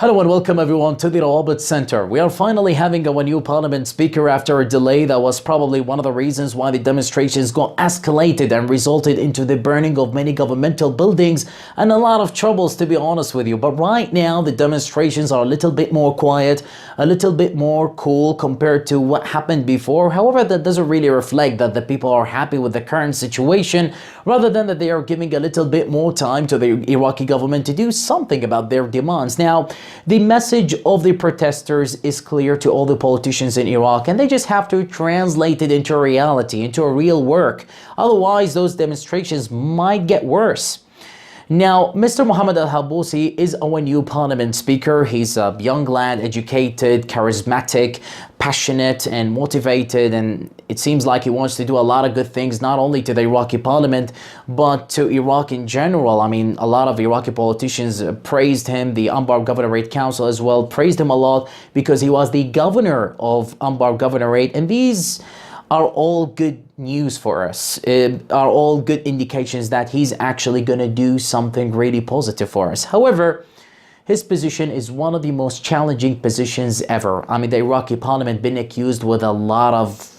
Hello and welcome everyone to the Al-Abadi Center. We are finally having a new parliament speaker after a delay that was probably one of the reasons why the demonstrations got escalated and resulted into the burning of many governmental buildings and a lot of troubles, to be honest with you. But right now the demonstrations are a little bit more quiet, a little bit more cool compared to what happened before. However, that doesn't really reflect that the people are happy with the current situation, rather than that they are giving a little bit more time to the Iraqi government to do something about their demands. Now, the message of the protesters is clear to all the politicians in Iraq, and they just have to translate it into reality, into a real work. Otherwise, those demonstrations might get worse. Now, Mr. Mohammed Al Halbousi is our new parliament speaker. He's a young lad, educated, charismatic, passionate and motivated, and it seems like he wants to do a lot of good things, not only to the Iraqi parliament, but to Iraq in general. I mean, a lot of Iraqi politicians praised him. The Anbar Governorate Council as well praised him a lot because he was the governor of Anbar Governorate, and these are all good news for us, are all good indications that he's actually going to do something really positive for us. However, his position is one of the most challenging positions ever. I mean, the Iraqi parliament been accused with a lot of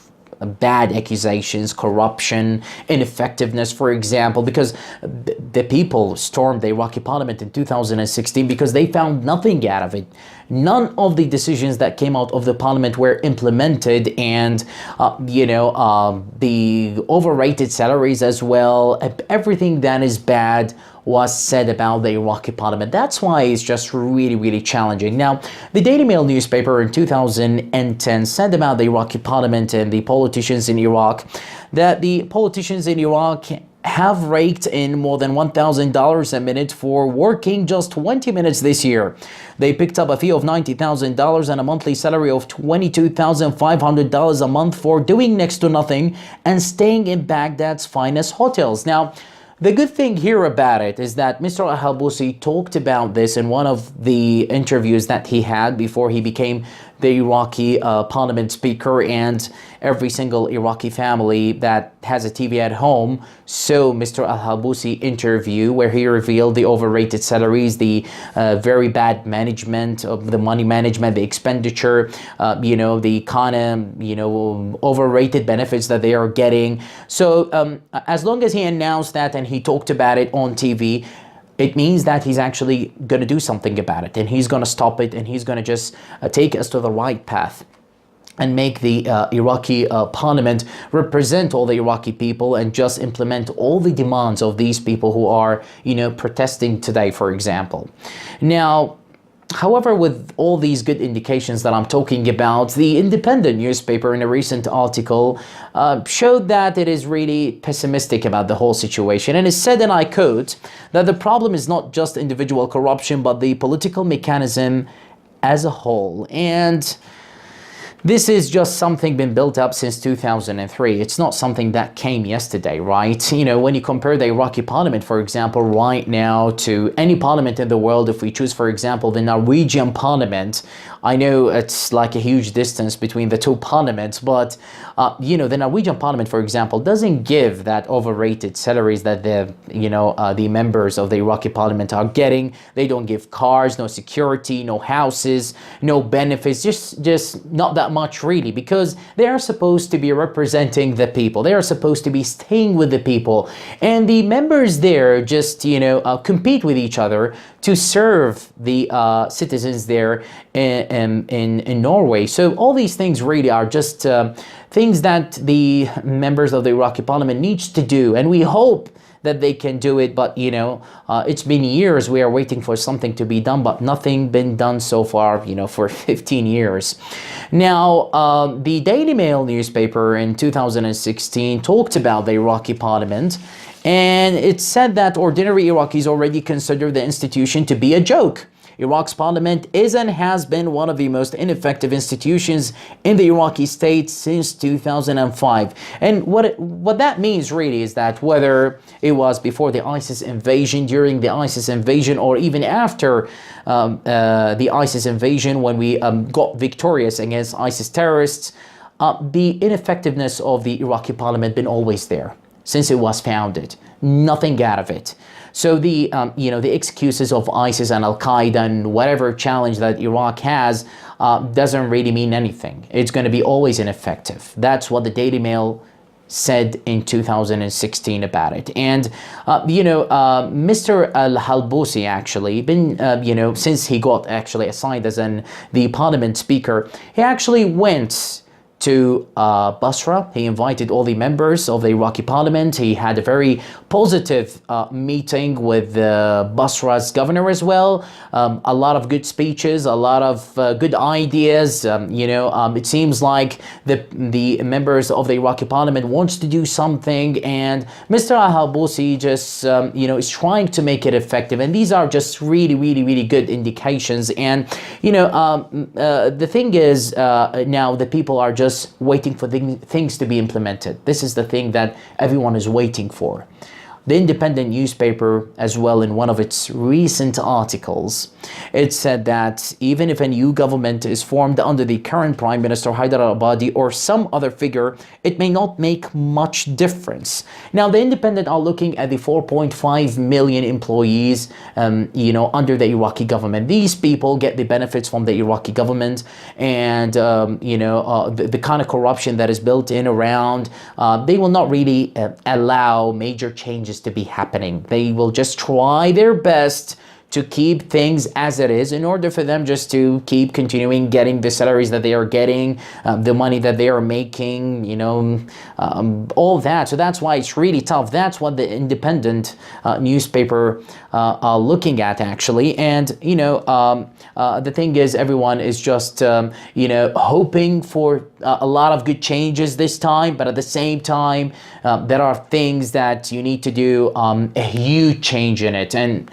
bad accusations, corruption, ineffectiveness, for example, because the people stormed the Iraqi parliament in 2016 because they found nothing out of it. None of the decisions that came out of the parliament were implemented, and the overrated salaries as well, everything that is bad was said about the Iraqi parliament. That's why it's just really challenging. Now, the Daily Mail newspaper in 2010 said about the Iraqi parliament and the politicians in Iraq that the politicians in Iraq have raked in more than $1,000 a minute for working just 20 minutes this year. They picked up a fee of $90,000 and a monthly salary of $22,500 a month for doing next to nothing and staying in Baghdad's finest hotels. Now, the good thing here about it is that Mr. Al Halbousi talked about this in one of the interviews that he had before he became the Iraqi parliament speaker, and every single Iraqi family that has a TV at home saw Mr. Al Halbousi interview where he revealed the overrated salaries, the very bad management of the money management, the expenditure, the kind of, overrated benefits that they are getting. So as long as he announced that and he talked about it on TV, it means that he's actually going to do something about it, and he's going to stop it, and he's going to just take us to the right path and make the Iraqi parliament represent all the Iraqi people and just implement all the demands of these people who are, protesting today, for example. Now, however, with all these good indications that I'm talking about, the Independent newspaper in a recent article showed that it is really pessimistic about the whole situation. And it said, and I quote, that the problem is not just individual corruption, but the political mechanism as a whole. And this is just something been built up since 2003. It's not something that came yesterday, right? When you compare the Iraqi parliament, for example, right now to any parliament in the world, if we choose, for example, the Norwegian parliament, I know it's like a huge distance between the two parliaments, but the Norwegian parliament, for example, doesn't give that overrated salaries that the members of the Iraqi parliament are getting. They don't give cars, no security, no houses, no benefits, just not that much really, because they are supposed to be representing the people. They are supposed to be staying with the people, and the members there just compete with each other to serve the citizens there in Norway. So all these things really are just things that the members of the Iraqi parliament needs to do, and we hope that they can do it. But it's been years we are waiting for something to be done, but nothing been done so far, for 15 years. Now, the Daily Mail newspaper in 2016 talked about the Iraqi parliament, and it said that ordinary Iraqis already consider the institution to be a joke. Iraq's parliament is and has been one of the most ineffective institutions in the Iraqi state since 2005. And what that means really is that whether it was before the ISIS invasion, during the ISIS invasion, or even after the ISIS invasion, when we got victorious against ISIS terrorists, the ineffectiveness of the Iraqi parliament been always there. since it was founded. Nothing out of it. So the the excuses of ISIS and Al-Qaeda and whatever challenge that Iraq has doesn't really mean anything. It's going to be always ineffective. That's what the Daily Mail said in 2016 about it. And Mr. Al Halbousi actually been since he got actually assigned as the parliament speaker, he actually went to Basra. He invited all the members of the Iraqi parliament. He had a very positive meeting with Basra's governor as well. A lot of good speeches, a lot of good ideas. It seems like the members of the Iraqi parliament wants to do something, and Mr. Al Halbousi just is trying to make it effective. And these are just really, really, really good indications. And the thing is, now the people are just waiting for things to be implemented. This is the thing that everyone is waiting for. The Independent newspaper as well, in one of its recent articles, it said that even if a new government is formed under the current Prime Minister Haidar al-Abadi or some other figure, it may not make much difference. Now, the Independent are looking at the 4.5 million employees, under the Iraqi government. These people get the benefits from the Iraqi government, and the kind of corruption that is built in around, they will not really allow major changes to be happening. They will just try their best to keep things as it is in order for them just to keep continuing getting the salaries that they are getting, the money that they are making, all that. So that's why it's really tough. That's what the Independent newspaper are looking at actually. And the thing is, everyone is just hoping for a lot of good changes this time, but at the same time there are things that you need to do a huge change in it, and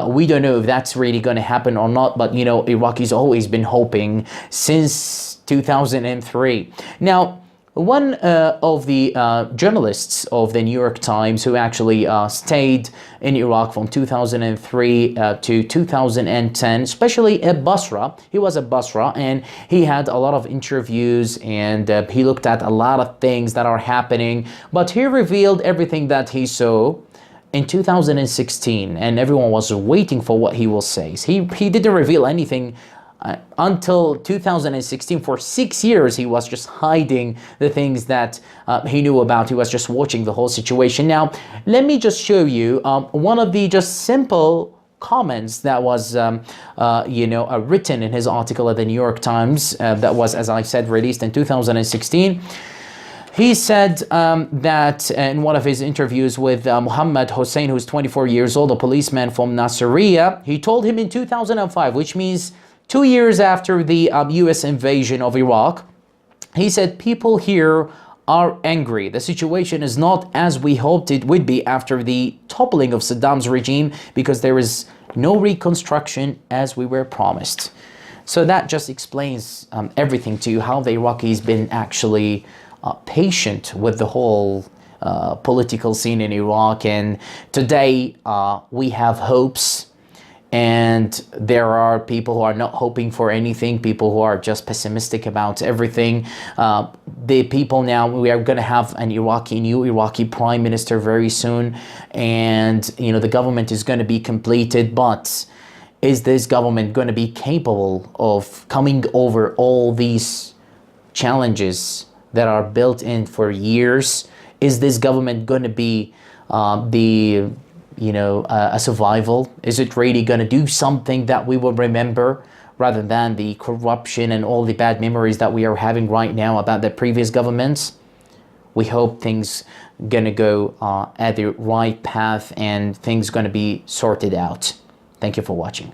we don't know if that's really going to happen or not. But Iraqis always been hoping since 2003. Now, one of the journalists of the New York Times who actually stayed in Iraq from 2003 to 2010, especially at Basra. He was at Basra and he had a lot of interviews, and he looked at a lot of things that are happening, but he revealed everything that he saw in 2016, and everyone was waiting for what he will say. He didn't reveal anything until 2016. For 6 years, he was just hiding the things that he knew about. He was just watching the whole situation. Now, let me just show you one of the just simple comments that was written in his article at the New York Times that was, as I said, released in 2016. He said that in one of his interviews with Mohammed Hussein, who's 24 years old, a policeman from Nasiriyah, he told him in 2005, which means 2 years after the US invasion of Iraq, he said, people here are angry. The situation is not as we hoped it would be after the toppling of Saddam's regime, because there is no reconstruction as we were promised. So that just explains everything to you, how the Iraqis been actually patient with the whole political scene in Iraq. And today we have hopes, and there are people who are not hoping for anything, people who are just pessimistic about everything. The people now, we are going to have a new Iraqi prime minister very soon, and the government is going to be completed, but is this government going to be capable of coming over all these challenges that are built in for years? Is this government going to be a survival? Is it really going to do something that we will remember, rather than the corruption and all the bad memories that we are having right now about the previous governments? We hope things going to go at the right path and things going to be sorted out. Thank you for watching.